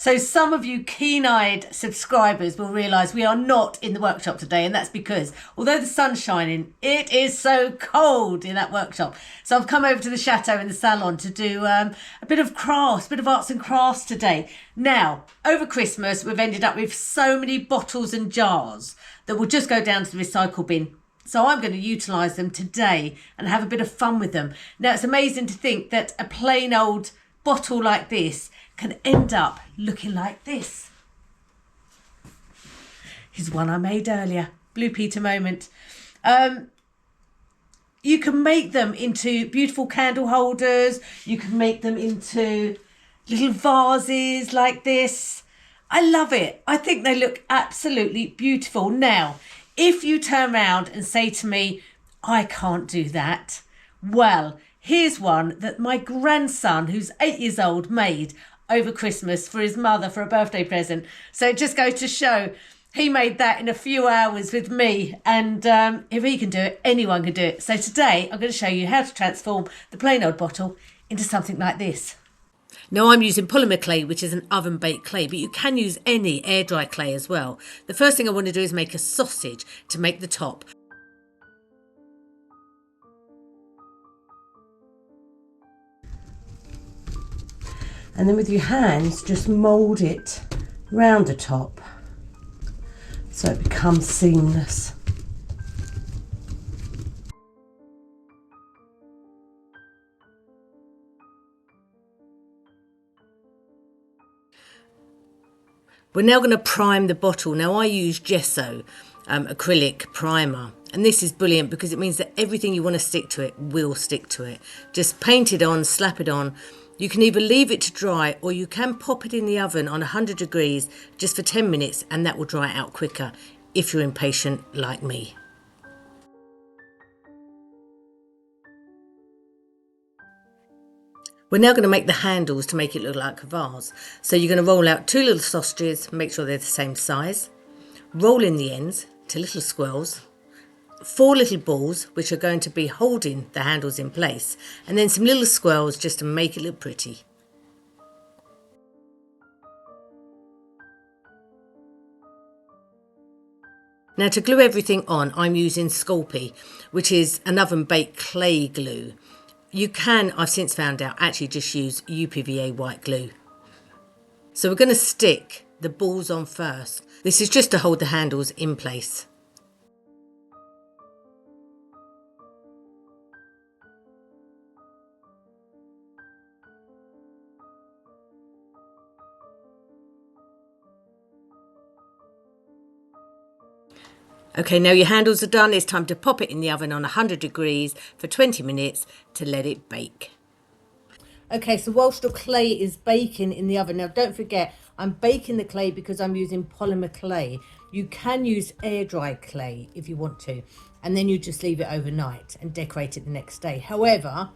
So some of you keen-eyed subscribers will realise we are not in the workshop today, and that's because although the sun's shining, it is so cold in that workshop. So I've come over to the Chateau in the salon to do a bit of crafts, a bit of arts and crafts today. Now, over Christmas, we've ended up with so many bottles and jars that will just go down to the recycle bin. So I'm going to utilise them today and have a bit of fun with them. Now, it's amazing to think that a plain old bottle like this can end up looking like this. Here's one I made earlier, Blue Peter moment. You can make them into beautiful candle holders. You can make them into little vases like this. I love it. I think they look absolutely beautiful. Now, if you turn around and say to me, I can't do that, well, here's one that my grandson, who's 8 years old, made over Christmas for his mother for a birthday present. So it just goes to show he made that in a few hours with me. And if he can do it, anyone can do it. So today I'm going to show you how to transform the plain old bottle into something like this. Now I'm using polymer clay, which is an oven baked clay, but you can use any air dry clay as well. The first thing I want to do is make a sausage to make the top. And then with your hands, just mould it round the top so it becomes seamless. We're now going to prime the bottle. Now I use gesso, acrylic primer. And this is brilliant because it means that everything you want to stick to it will stick to it. Just paint it on, slap it on. You can either leave it to dry or you can pop it in the oven on 100 degrees just for 10 minutes and that will dry out quicker if you're impatient like me. We're now going to make the handles to make it look like a vase. So you're going to roll out 2 little sausages, make sure they're the same size. Roll in the ends to little squirrels. 4 little balls which are going to be holding the handles in place, and then some little swirls just to make it look pretty. Now to glue everything on, I'm using Sculpey, which is an oven baked clay glue. You can, I've since found out, actually just use UPVA white glue. So we're going to stick the balls on first. This is just to hold the handles in place. Okay, now your handles are done. It's time to pop it in the oven on 100 degrees for 20 minutes to let it bake. Okay, so whilst your clay is baking in the oven, now don't forget, I'm baking the clay because I'm using polymer clay. You can use air dry clay if you want to, and then you just leave it overnight and decorate it the next day. However,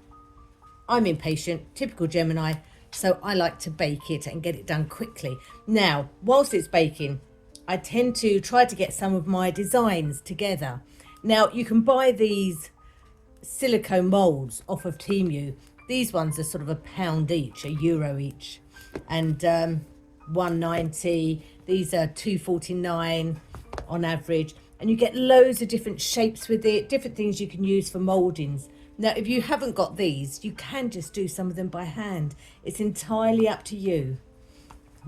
I'm impatient, typical Gemini, so I like to bake it and get it done quickly. Now, whilst it's baking, I tend to try to get some of my designs together. Now, you can buy these silicone molds off of Temu. These ones are sort of £1 each, €1 each, and £1.90. These are £2.49 on average, and you get loads of different shapes with it, different things you can use for mouldings. Now, if you haven't got these, you can just do some of them by hand. It's entirely up to you.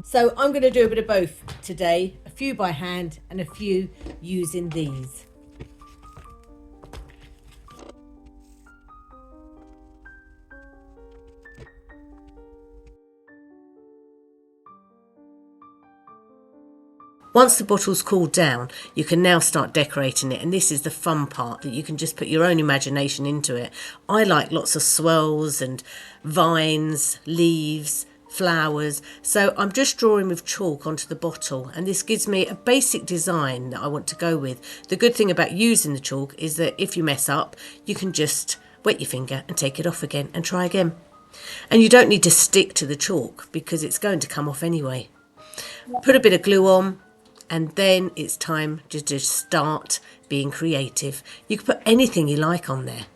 So I'm going to do a bit of both today, a few by hand and a few using these. Once the bottle's cooled down, you can now start decorating it, and this is the fun part, that you can just put your own imagination into it. I like lots of swirls and vines, leaves, flowers, so I'm just drawing with chalk onto the bottle, and this gives me a basic design that I want to go with. The good thing about using the chalk is that if you mess up, you can just wet your finger and take it off again and try again. And you don't need to stick to the chalk because it's going to come off anyway. Put a bit of glue on, and then it's time to just start being creative. You can put anything you like on there.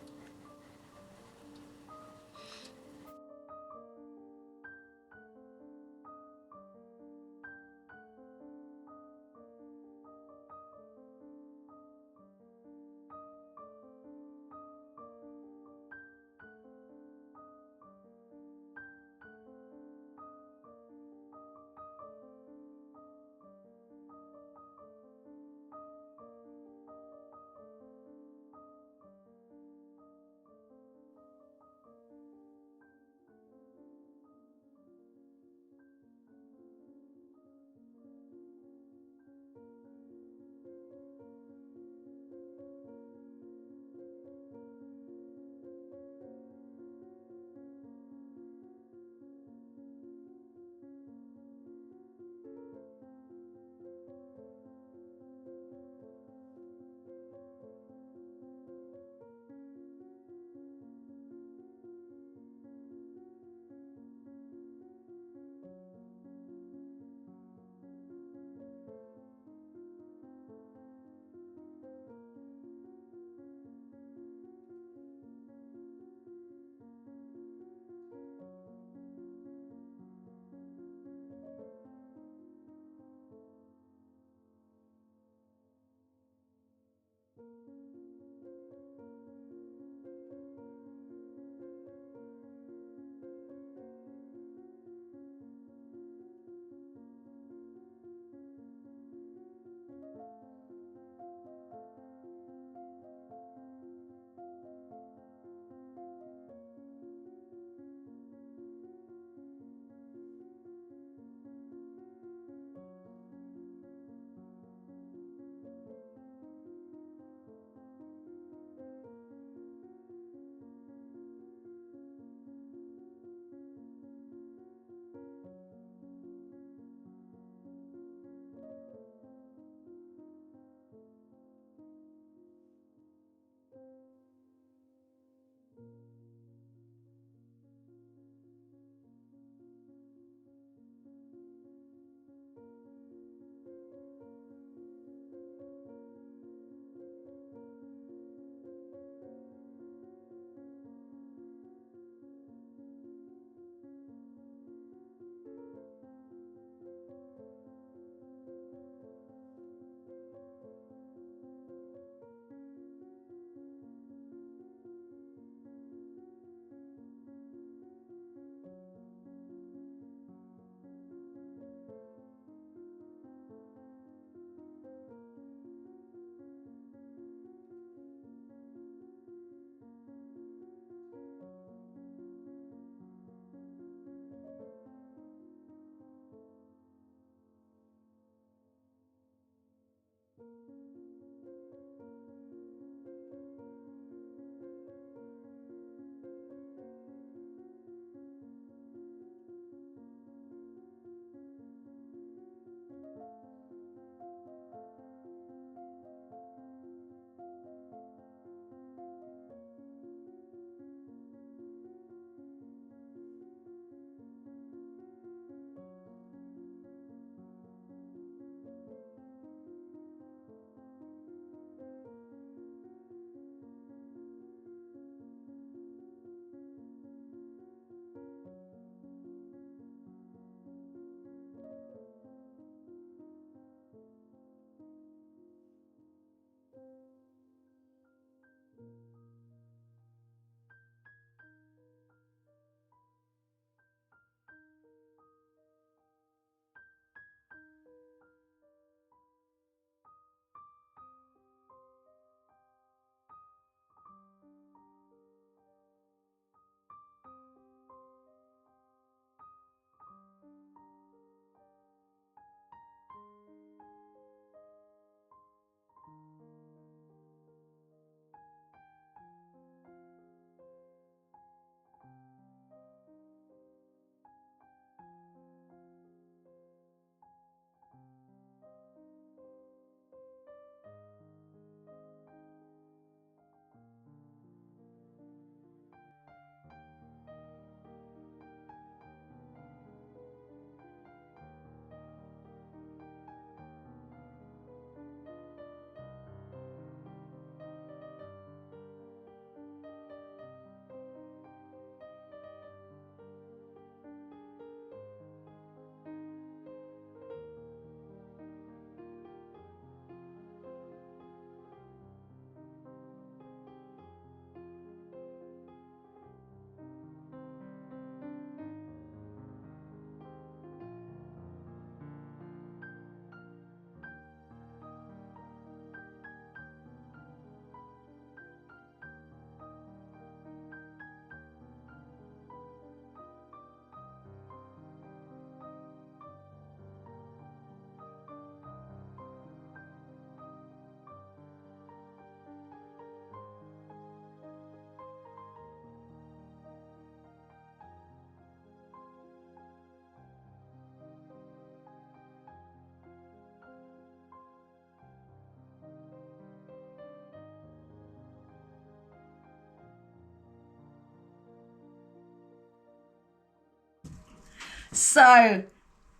So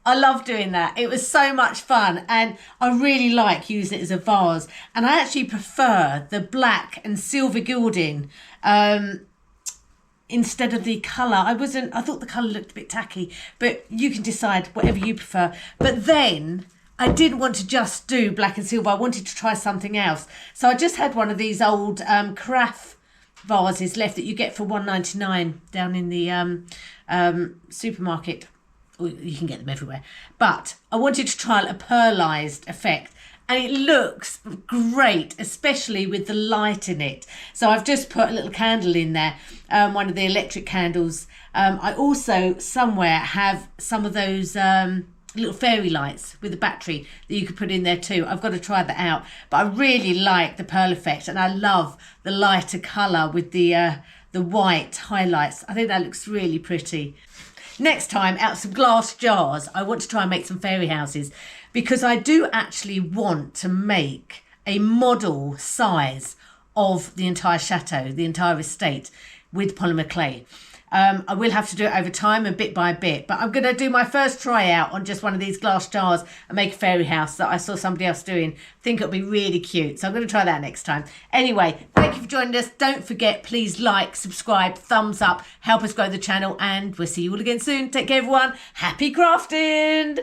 I love doing that. It was so much fun, and I really like using it as a vase. And I actually prefer the black and silver gilding instead of the colour. I thought the colour looked a bit tacky, but you can decide whatever you prefer. But then I didn't want to just do black and silver. I wanted to try something else. So I just had one of these old carafe vases left that you get for $1.99 down in the supermarket. You can get them everywhere. But I wanted to try a pearlized effect. And it looks great, especially with the light in it. So I've just put a little candle in there, one of the electric candles. I also somewhere have some of those little fairy lights with a battery that you could put in there too. I've got to try that out. But I really like the pearl effect, and I love the lighter colour with the white highlights. I think that looks really pretty. Next time, out of some glass jars, I want to try and make some fairy houses, because I do actually want to make a model size of the entire chateau, the entire estate, with polymer clay. I will have to do it over time and bit by bit, but I'm going to do my first try out on just one of these glass jars and make a fairy house that I saw somebody else doing. I think it'll be really cute, so I'm going to try that next time. Anyway, thank you for joining us. Don't forget, please like, subscribe, thumbs up, help us grow the channel, and we'll see you all again soon. Take care, everyone. Happy crafting!